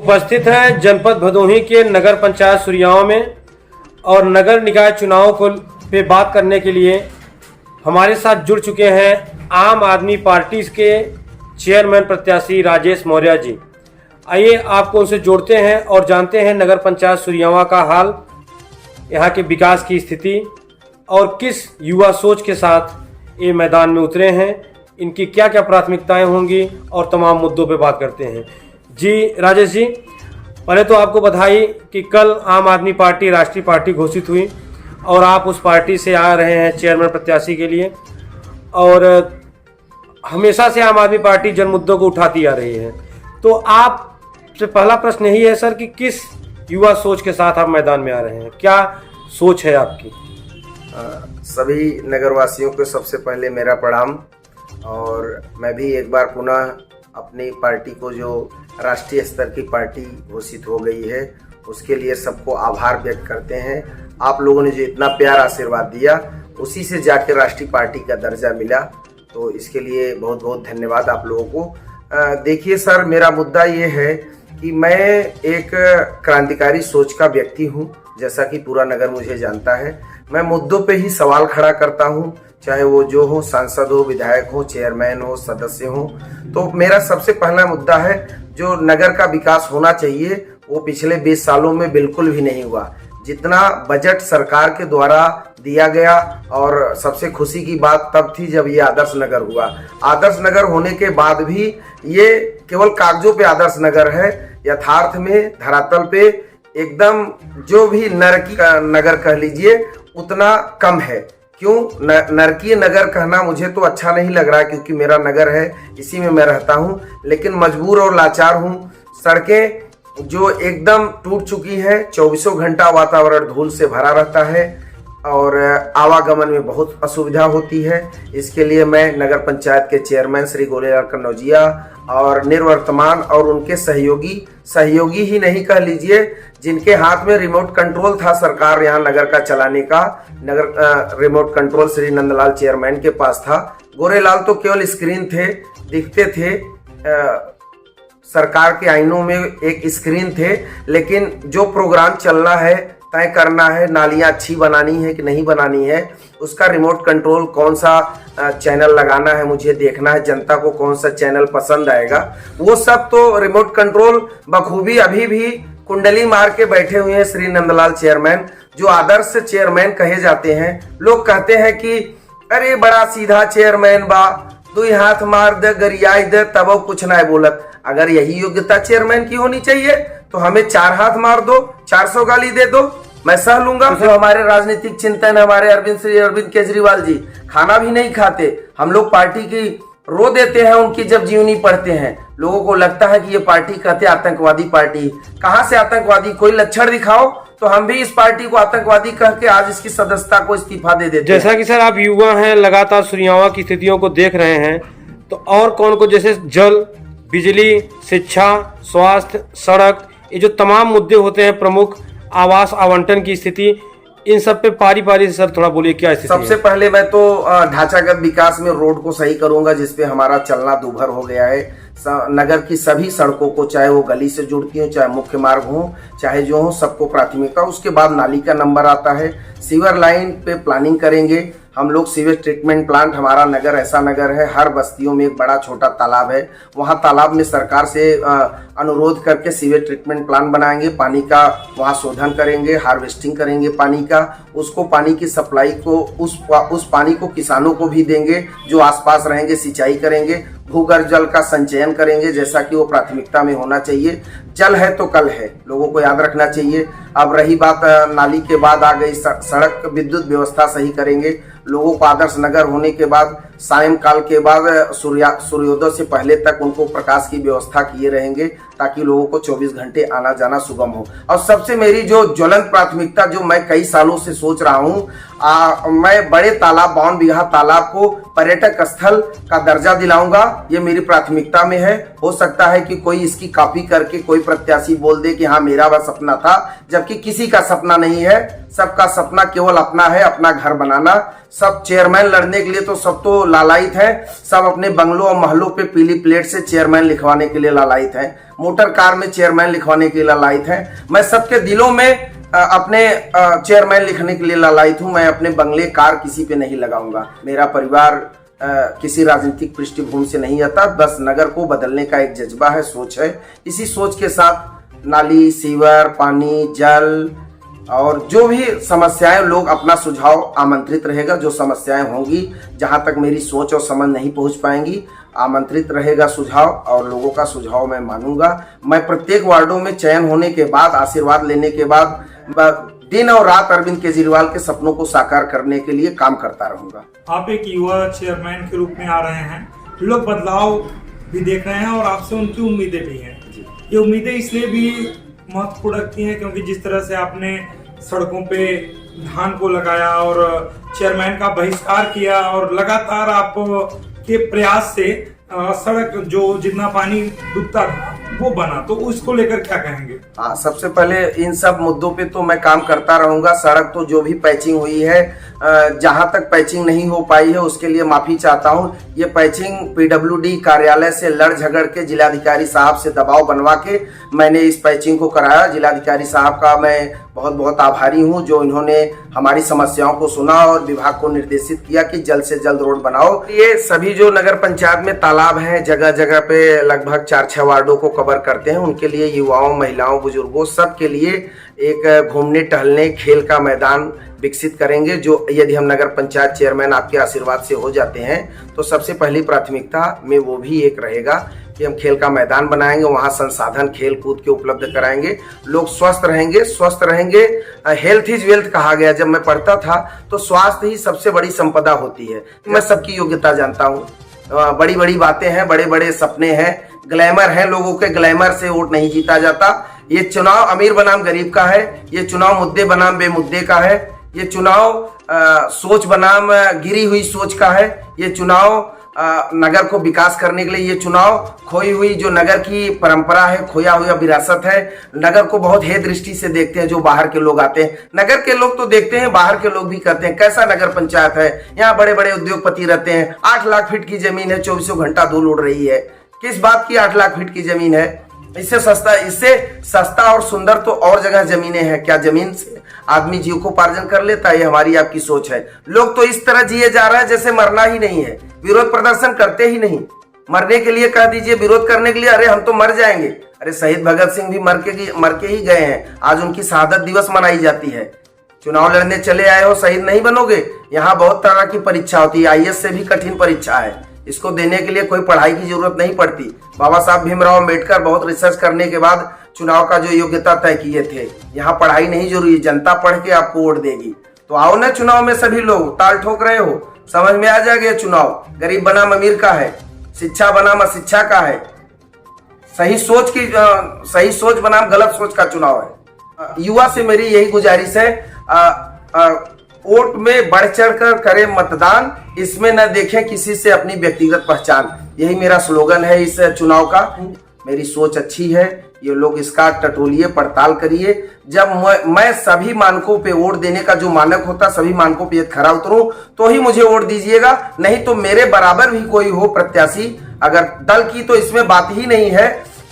उपस्थित हैं जनपद भदोही के नगर पंचायत सुरियाओं में और नगर निकाय चुनाव को पे बात करने के लिए हमारे साथ जुड़ चुके हैं आम आदमी पार्टी के चेयरमैन प्रत्याशी राजेश मौर्य जी। आइए आपको उनसे जोड़ते हैं और जानते हैं नगर पंचायत सुरियावा का हाल, यहाँ के विकास की स्थिति और किस युवा सोच के साथ ये मैदान में उतरे हैं, इनकी क्या क्या प्राथमिकताएं होंगी और तमाम मुद्दों पे बात करते हैं। जी राजेश जी, पहले तो आपको बधाई कि कल आम आदमी पार्टी राष्ट्रीय पार्टी घोषित हुई और आप उस पार्टी से आ रहे हैं चेयरमैन प्रत्याशी के लिए। और हमेशा से आम आदमी पार्टी जन मुद्दों को उठाती आ रही है, तो आप से पहला प्रश्न यही है सर कि किस युवा सोच के साथ आप मैदान में आ रहे हैं, क्या सोच है आपकी? सभी नगरवासियों को सबसे पहले मेरा प्रणाम। और मैं भी एक बार पुनः अपनी पार्टी को, जो राष्ट्रीय स्तर की पार्टी घोषित हो गई है, उसके लिए सबको आभार व्यक्त करते हैं। आप लोगों ने जो इतना प्यार आशीर्वाद दिया, उसी से जाके राष्ट्रीय पार्टी का दर्जा मिला, तो इसके लिए बहुत बहुत धन्यवाद आप लोगों को। देखिए सर, मेरा मुद्दा ये है कि मैं एक क्रांतिकारी सोच का व्यक्ति हूँ, जैसा कि पूरा नगर मुझे जानता है। मैं मुद्दों पे ही सवाल खड़ा करता हूँ, चाहे वो जो हो, सांसद हो, विधायक हो, चेयरमैन हो, सदस्य हो। तो मेरा सबसे पहला मुद्दा है, जो नगर का विकास होना चाहिए वो पिछले 20 सालों में बिल्कुल भी नहीं हुआ। जितना बजट सरकार के द्वारा दिया गया, और सबसे खुशी की बात तब थी जब ये आदर्श नगर हुआ। आदर्श नगर होने के बाद भी ये केवल कागजों पे आदर्श नगर है, यथार्थ में धरातल पे एकदम जो भी नरकी नगर कह लीजिए उतना कम है। क्यों नरकीय नगर कहना मुझे तो अच्छा नहीं लग रहा, क्योंकि मेरा नगर है, इसी में मैं रहता हूँ, लेकिन मजबूर और लाचार हूँ। सड़कें जो एकदम टूट चुकी हैं, 24 घंटा वातावरण धूल से भरा रहता है और आवागमन में बहुत असुविधा होती है। इसके लिए मैं नगर पंचायत के चेयरमैन श्री गोलेलाल कन्नौजिया और निर्वर्तमान और उनके सहयोगी ही नहीं कह लीजिए, जिनके हाथ में रिमोट कंट्रोल था सरकार यहाँ नगर का चलाने का, नगर remote control Shri Nandlal chairman के पास था। गोरेलाल तो केवल स्क्रीन थे, दिखते थे, सरकार के आईनों में एक स्क्रीन थे, लेकिन जो प्रोग्राम चलना है, तय करना है, नालियां अच्छी बनानी है कि नहीं बनानी है, उसका रिमोट कंट्रोल कौन सा चैनल लगाना है मुझे देखना है, जनता को कौन सा चैनल पसंद आएगा, वो सब तो रिमोट कंट्रोल बखूबी अभी भी कुंडली मार के बैठे हुए हैं श्री नंदलाल चेयरमैन, जो आदर्श चेयरमैन कहे जाते हैं। लोग कहते हैं कि अरे बड़ा सीधा चेयरमैन बा, 2 हाथ मार दे गरियाई दे तब कुछ ना बोलत। अगर यही योग्यता चेयरमैन की होनी चाहिए तो हमें 4 हाथ मार दो, 400 गाली दे दो, मैं सह लूंगा। तो हमारे राजनीतिक चिंतन, हमारे श्री अरविंद केजरीवाल जी खाना भी नहीं खाते। हम लोग पार्टी की रो देते हैं उनकी जब जीवनी पढ़ते हैं। लोगों को लगता है कि ये पार्टी कहते आतंकवादी पार्टी। कहां से आतंकवादी? कोई लक्षण दिखाओ तो हम भी इस पार्टी को आतंकवादी कह के आज इसकी सदस्यता को इस्तीफा दे देते। जैसा कि सर आप युवा हैं, लगातार सुरियावा की स्थितियों को देख रहे हैं, तो और कौन को, जैसे जल, बिजली, शिक्षा, स्वास्थ्य, सड़क, ये जो तमाम मुद्दे होते हैं प्रमुख, आवास आवंटन की स्थिति, इन सब पे पारी पारी से सर थोड़ा बोलिए क्या स्थिति है? सबसे पहले मैं तो ढांचागत विकास में रोड को सही करूंगा, जिसपे हमारा चलना दूभर हो गया है। नगर की सभी सड़कों को, चाहे वो गली से जुड़ती हो, चाहे मुख्य मार्ग हो, चाहे जो हो, सबको प्राथमिकता। उसके बाद नाली का नंबर आता है। सीवर लाइन पे प्लानिंग करेंगे हम लोग। सीवेज ट्रीटमेंट प्लांट, हमारा नगर ऐसा नगर है, हर बस्तियों में एक बड़ा छोटा तालाब है, वहाँ तालाब में सरकार से अनुरोध करके सीवेज ट्रीटमेंट प्लांट बनाएंगे। पानी का वहाँ शोधन करेंगे, हार्वेस्टिंग करेंगे पानी का, उसको पानी की सप्लाई को, उस पानी को किसानों को भी देंगे जो आसपास रहेंगे, सिंचाई करेंगे, भूगर्भ जल का संचयन करेंगे, जैसा कि वो प्राथमिकता में होना चाहिए। जल है तो कल है, लोगों को याद रखना चाहिए। अब रही बात नाली के बाद आ गई सड़क, विद्युत व्यवस्था सही करेंगे। लोगों को आदर्श नगर होने के बाद सायंकाल के बाद सूर्योदय से पहले तक उनको प्रकाश की व्यवस्था किए रहेंगे, ताकि लोगों को 24 घंटे आना जाना सुगम हो। और सबसे मेरी जो ज्वलंत प्राथमिकता, जो मैं कई सालों से सोच रहा हूँ, मैं बड़े तालाब, 52 बीघा तालाब को पर्यटक स्थल का दर्जा दिलाऊंगा। ये मेरी प्राथमिकता में है। हो सकता है कि कोई इसकी कॉपी करके कोई प्रत्याशी बोल दे कि हाँ मेरा वह सपना था, जबकि किसी का सपना नहीं है। सबका सपना केवल अपना है, अपना घर बनाना। सब चेयरमैन लड़ने के लिए तो सब तो लालायित है, सब अपने बंगलों और महलों पे पीली प्लेट से चेयरमैन लिखवाने के लिए लालायित है। वोटर कार्ड में चेयरमैन लिखवाने के लिए लालायित हैं। मैं सबके दिलों में अपने चेयरमैन लिखने के लिए लालायित हूं। मैं अपने बंगले कार किसी पे नहीं लगाऊंगा। मेरा परिवार किसी राजनीतिक पृष्ठभूमि से नहीं आता, बस नगर को बदलने का एक जज्बा है, सोच है। इसी सोच के साथ नाली, सीवर, पानी, जल और जो भी समस्याएं, लोग अपना सुझाव आमंत्रित रहेगा। जो समस्याएं होंगी, जहां तक मेरी सोच और समझ नहीं पहुंच पाएंगी, आमंत्रित रहेगा सुझाव और लोगों का सुझाव मैं मानूंगा। मैं प्रत्येक वार्डों में चयन होने के बाद, आशीर्वाद लेने के बाद दिन और रात अरविंद केजरीवाल के सपनों को साकार करने के लिए काम करता रहूंगा। आप एक युवा चेयरमैन के रूप में आ रहे हैं, लोग बदलाव भी देख रहे हैं और आपसे उनकी उम्मीदें भी हैं। ये उम्मीदें इसलिए भी महत्वपूर्ण रखती हैं क्योंकि जिस तरह से आपने सड़कों पे धान को लगाया और चेयरमैन का बहिष्कार किया और लगातार आप के प्रयास से सड़क जो जितना पानी डूबता था वो बना, तो उसको लेकर क्या कहेंगे? हाँ, सबसे पहले इन सब मुद्दों पे तो मैं काम करता रहूंगा। सड़क तो जो भी पैचिंग हुई है, जहां तक पैचिंग नहीं हो पाई है उसके लिए माफी चाहता हूं। ये पैचिंग पीडब्ल्यूडी कार्यालय से लड़ झगड़ के जिलाधिकारी साहब से दबाव बनवा के मैंने इस पैचिंग को कराया। जिलाधिकारी साहब का मैं बहुत बहुत आभारी हूं, जो इन्होंने हमारी समस्याओं को सुना और विभाग को निर्देशित किया कि जल्द से जल्द रोड बनाओ। ये सभी जो नगर पंचायत में तालाब हैं, जगह जगह पे लगभग 4-6 वार्डों को कवर करते हैं, उनके लिए युवाओं, महिलाओं, बुजुर्गों सब के लिए एक घूमने टहलने खेल का मैदान विकसित करेंगे। जो यदि हम नगर पंचायत चेयरमैन आपके आशीर्वाद से हो जाते हैं तो सबसे पहली प्राथमिकता में वो भी एक रहेगा कि हम खेल का मैदान बनाएंगे, वहाँ संसाधन खेल कूद के उपलब्ध कराएंगे। लोग स्वस्थ रहेंगे। हेल्थ इज वेल्थ कहा गया। जब मैं पढ़ता था तो स्वास्थ्य ही सबसे बड़ी संपदा होती है। मैं सबकी योग्यता जानता हूँ। बड़ी बड़ी बातें हैं, बड़े बड़े सपने हैं, ग्लैमर है लोगों के। ग्लैमर से वोट नहीं जीता जाता। ये चुनाव अमीर बनाम गरीब का है, ये चुनाव मुद्दे बनाम बेमुद्दे का है, ये चुनाव सोच बनाम गिरी हुई सोच का है, ये चुनाव नगर को विकास करने के लिए, ये चुनाव खोई हुई जो नगर की परंपरा है, खोया हुआ विरासत है। नगर को बहुत हे दृष्टि से देखते हैं जो बाहर के लोग आते हैं। नगर के लोग तो देखते हैं, बाहर के लोग भी कहते हैं कैसा नगर पंचायत है, यहाँ बड़े बड़े उद्योगपति रहते हैं। 8 लाख फीट की जमीन है, 24 घंटा धूल उड़ रही है। किस बात की 8 लाख फीट की जमीन है? इससे सस्ता और सुंदर तो और जगह जमीनें हैं। क्या जमीन से आदमी जीविकोपार्जन कर लेता है? ये हमारी आपकी सोच है। लोग तो इस तरह जिए जा रहे हैं जैसे मरना ही नहीं है। विरोध प्रदर्शन करते ही नहीं। मरने के लिए कह दीजिए, विरोध करने के लिए अरे हम तो मर जाएंगे। अरे शहीद भगत सिंह भी मर के ही गए हैं। आज उनकी शहादत दिवस मनाई जाती है। चुनाव लड़ने चले आए हो, शहीद नहीं बनोगे? यहाँ बहुत तरह की परीक्षा होती है। IAS से भी कठिन परीक्षा है। इसको देने के लिए कोई पढ़ाई की जरूरत नहीं पड़ती। बाबा साहब भीमराव अम्बेडकर बहुत रिसर्च करने के बाद चुनाव का जो योग्यता तय किए थे। यहाँ पढ़ाई नहीं जरूरी, जनता पढ़ के आपको वोट देगी। तो आओ ना चुनाव में सभी लोग। ताल ठोक रहे हो, समझ में आ जाएगा। चुनाव गरीब बनाम अमीर का है, शिक्षा बनाम अशिक्षा का है, सही सोच बनाम गलत सोच का चुनाव है। युवा से मेरी यही गुजारिश है, वोट में बढ़ चढ़ कर करे मतदान, इसमें न देखें किसी से अपनी व्यक्तिगत पहचान। यही मेरा स्लोगन है इस चुनाव का। मेरी सोच अच्छी है, ये लोग इसका टटोलिए, पड़ताल करिए। जब मैं सभी मानकों पे वोट देने का जो मानक होता, सभी मानकों पे खरा उतरूं तो ही मुझे वोट दीजिएगा। नहीं तो मेरे बराबर भी कोई हो प्रत्याशी, अगर दल की तो इसमें बात ही नहीं है।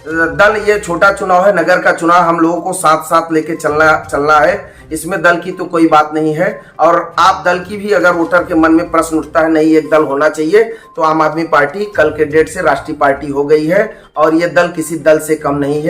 दल ये छोटा चुनाव है, नगर का चुनाव हम लोगों को साथ साथ लेके चलना है। इसमें दल की तो कोई बात नहीं है। और आप दल की भी अगर वोटर के मन में प्रश्न उठता है नहीं एक दल होना चाहिए, तो आम आदमी पार्टी कल के डेट से राष्ट्रीय पार्टी हो गई है और ये दल किसी दल से कम नहीं है।